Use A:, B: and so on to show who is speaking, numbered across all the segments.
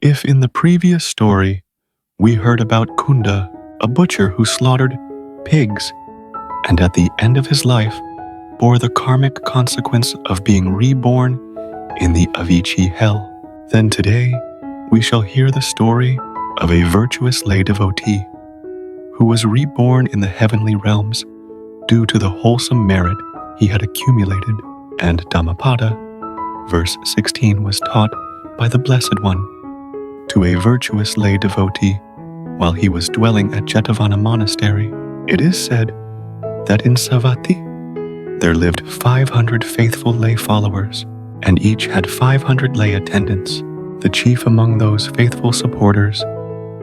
A: If in the previous story we heard about Kunda, a butcher who slaughtered pigs, and at the end of his life bore the karmic consequence of being reborn in the Avicii hell, then today we shall hear the story of a virtuous lay devotee who was reborn in the heavenly realms due to the wholesome merit he had accumulated, and Dhammapada Verse 16 was taught by the Blessed One to a virtuous lay devotee while he was dwelling at Jetavana Monastery. It is said that in Savatthi there lived 500 faithful lay followers, and each had 500 lay attendants. The chief among those faithful supporters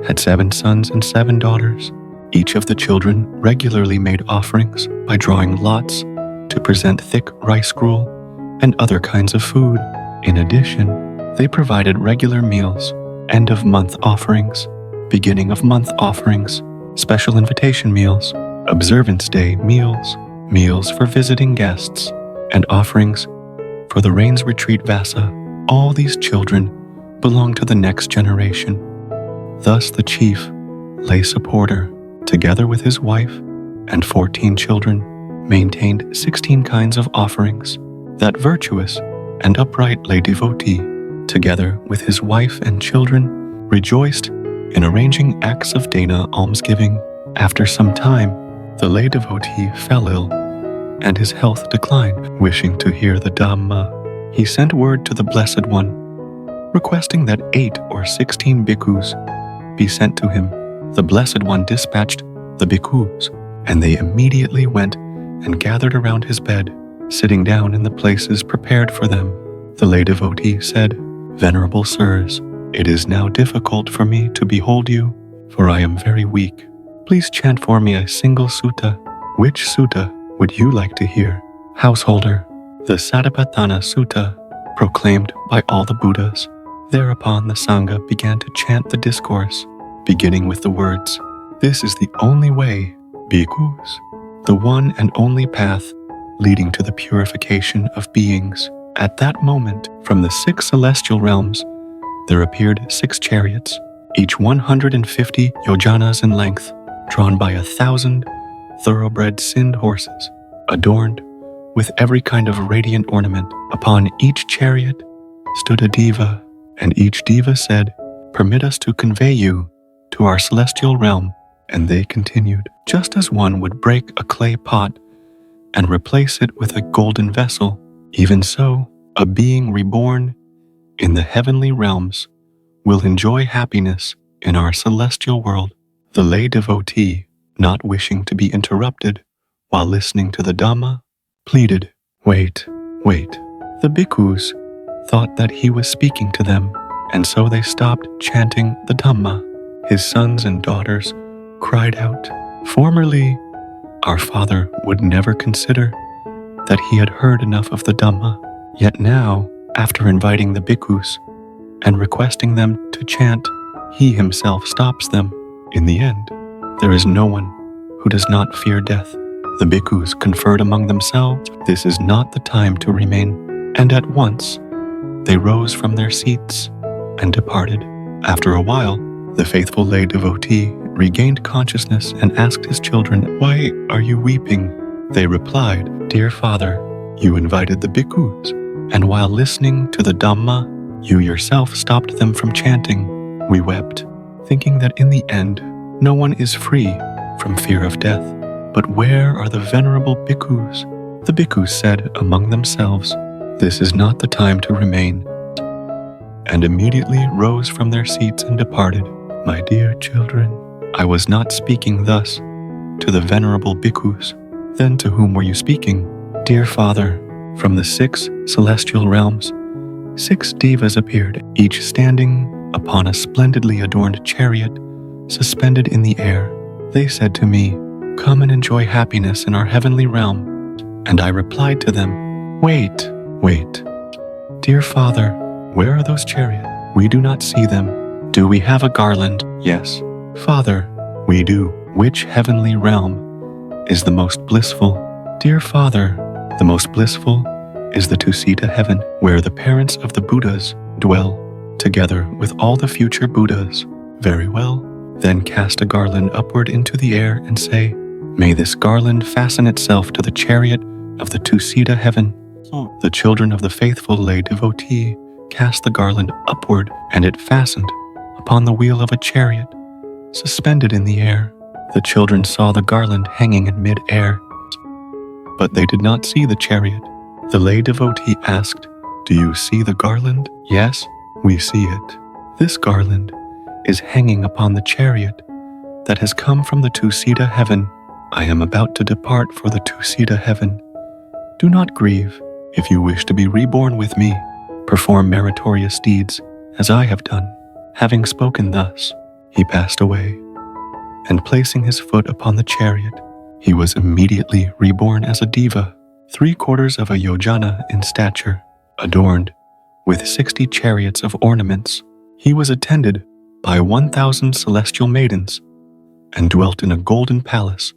A: had 7 sons and 7 daughters. Each of the children regularly made offerings by drawing lots to present thick rice gruel and other kinds of food. In addition, they provided regular meals, end-of-month offerings, beginning-of-month offerings, special invitation meals, observance day meals, meals for visiting guests, and offerings for the Rains Retreat Vasa. All these children belong to the next generation. Thus the chief, lay supporter, together with his wife and 14 children, maintained 16 kinds of offerings. That virtuous and upright lay devotee, together with his wife and children, rejoiced in arranging acts of dana almsgiving. After some time, the lay devotee fell ill, and his health declined. Wishing to hear the Dhamma, he sent word to the Blessed One, requesting that 8 or 16 bhikkhus be sent to him. The Blessed One dispatched the bhikkhus, and they immediately went and gathered around his bed, sitting down in the places prepared for them. The lay devotee said, "Venerable sirs, it is now difficult for me to behold you, for I am very weak. Please chant for me a single sutta. Which sutta would you like to hear?" Householder, the Satipatthana Sutta, proclaimed by all the Buddhas. Thereupon the Sangha began to chant the discourse, beginning with the words, "This is the only way, bhikkhus, the one and only path leading to the purification of beings." At that moment, from the 6 celestial realms, there appeared 6 chariots, each 150 yojanas in length, drawn by 1,000 thoroughbred Sind horses, adorned with every kind of radiant ornament. Upon each chariot stood a diva, and each diva said, "Permit us to convey you to our celestial realm." And they continued, "Just as one would break a clay pot and replace it with a golden vessel, even so, a being reborn in the heavenly realms will enjoy happiness in our celestial world." The lay devotee, not wishing to be interrupted while listening to the Dhamma, pleaded, Wait. The bhikkhus thought that he was speaking to them, and so they stopped chanting the Dhamma. His sons and daughters cried out, "Formerly, our father would never consider that he had heard enough of the Dhamma. Yet now, after inviting the bhikkhus and requesting them to chant, he himself stops them. In the end, there is no one who does not fear death." The bhikkhus conferred among themselves, "This is not the time to remain," and at once they rose from their seats and departed. After a while, the faithful lay devotee regained consciousness and asked his children, "Why are you weeping?" They replied, "Dear father, you invited the bhikkhus, and while listening to the Dhamma, you yourself stopped them from chanting. We wept, thinking that in the end, no one is free from fear of death. But where are the venerable bhikkhus?" The bhikkhus said among themselves, "This is not the time to remain," and immediately rose from their seats and departed. My dear children, I was not speaking thus to the venerable bhikkhus. Then to whom were you speaking? Dear father, from the 6 celestial realms, 6 divas appeared, each standing upon a splendidly adorned chariot suspended in the air. They said to me, "Come and enjoy happiness in our heavenly realm." And I replied to them, Wait. Dear father, where are those chariots? We do not see them. Do we have a garland? Yes. Father, we do. Which heavenly realm is the most blissful? Dear father, the most blissful is the Tusita heaven, where the parents of the Buddhas dwell. together with all the future Buddhas. Very well. Then cast a garland upward into the air and say, may this garland fasten itself to the chariot of the two-seated heaven. The children of the faithful lay devotee cast the garland upward, and it fastened upon the wheel of a chariot, suspended in the air. The children saw the garland hanging in mid-air, but they did not see the chariot. The lay devotee asked, do you see the garland? Yes, we see it. This garland is hanging upon the chariot that has come from the two-seated heaven. I am about to depart for the two-seated heaven. Do not grieve. If you wish to be reborn with me, perform meritorious deeds as I have done. Having spoken thus, he passed away, and placing his foot upon the chariot, he was immediately reborn as a deva, 3/4 of a yojana in stature, adorned with 60 chariots of ornaments. He was attended by 1,000 celestial maidens, and dwelt in a golden palace,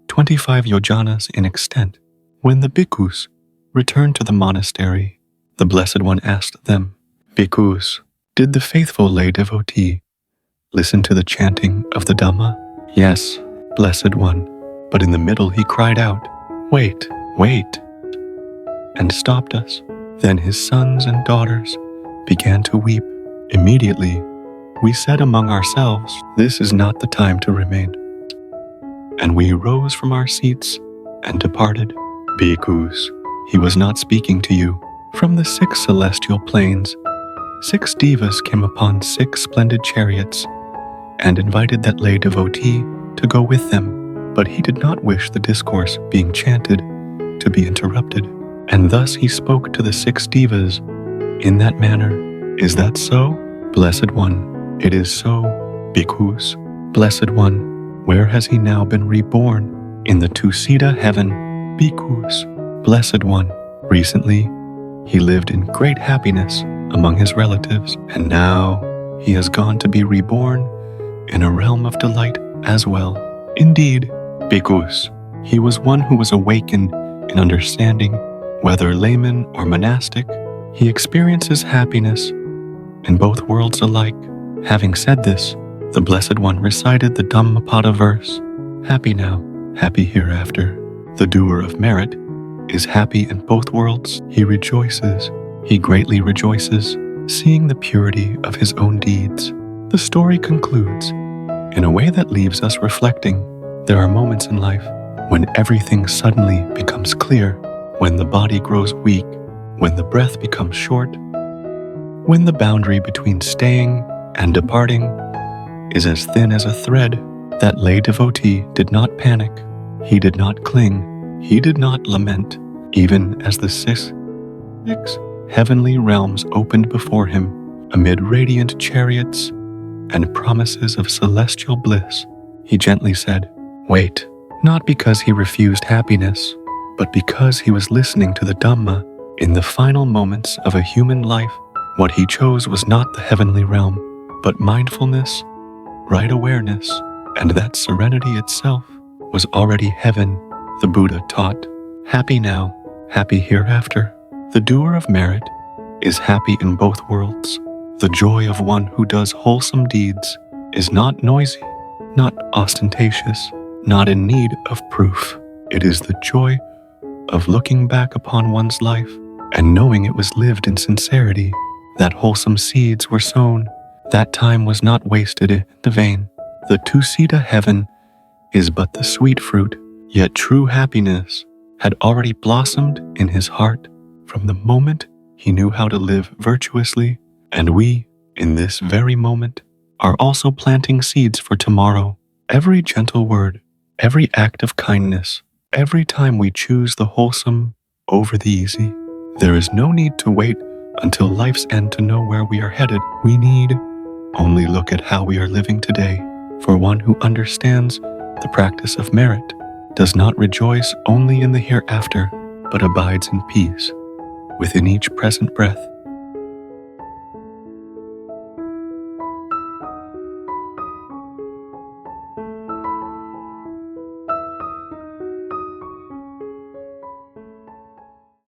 A: 25 yojanas in extent. When the bhikkhus returned to the monastery, the Blessed One asked them, Bhikkhus, did the faithful lay devotee listen to the chanting of the Dhamma? Yes, Blessed One. But in the middle he cried out, wait, wait, and stopped us. Then his sons and daughters began to weep. Immediately, we said among ourselves, this is not the time to remain. And we rose from our seats and departed. Bhikkhus, he was not speaking to you. From the 6 celestial planes, 6 devas came upon 6 splendid chariots and invited that lay devotee to go with them. But he did not wish the discourse being chanted to be interrupted. And thus he spoke to the 6 devas in that manner. Is that so? Blessed One, it is so. Bhikkhus, Blessed One, where has he now been reborn? In the two-seated heaven. Bhikkhus, Blessed One, recently he lived in great happiness among his relatives, and now he has gone to be reborn in a realm of delight as well. Indeed, Bhikkhus, he was one who was awakened in understanding, whether layman or monastic. He experiences happiness in both worlds alike. Having said this, the Blessed One recited the Dhammapada Verse, happy now, happy hereafter. The doer of merit is happy in both worlds. He rejoices, he greatly rejoices, seeing the purity of his own deeds. The story concludes in a way that leaves us reflecting. There are moments in life when everything suddenly becomes clear, when the body grows weak, when the breath becomes short, when the boundary between staying and departing is as thin as a thread. That lay devotee did not panic, he did not cling, he did not lament, even as the 6 heavenly realms opened before him amid radiant chariots and promises of celestial bliss. He gently said, wait, not because he refused happiness, but because he was listening to the Dhamma. In the final moments of a human life, what he chose was not the heavenly realm, but mindfulness, right awareness, and that serenity itself was already heaven. The Buddha taught, happy now, happy hereafter. The doer of merit is happy in both worlds. The joy of one who does wholesome deeds is not noisy, not ostentatious, not in need of proof. It is the joy of looking back upon one's life and knowing it was lived in sincerity, that wholesome seeds were sown, that time was not wasted in the vain. The two-seated heaven is but the sweet fruit, yet true happiness had already blossomed in his heart from the moment he knew how to live virtuously, and we, in this very moment, are also planting seeds for tomorrow. Every gentle word, every act of kindness, every time we choose the wholesome over the easy. There is no need to wait until life's end to know where we are headed. We need only look at how we are living today. For one who understands the practice of merit does not rejoice only in the hereafter, but abides in peace within each present breath.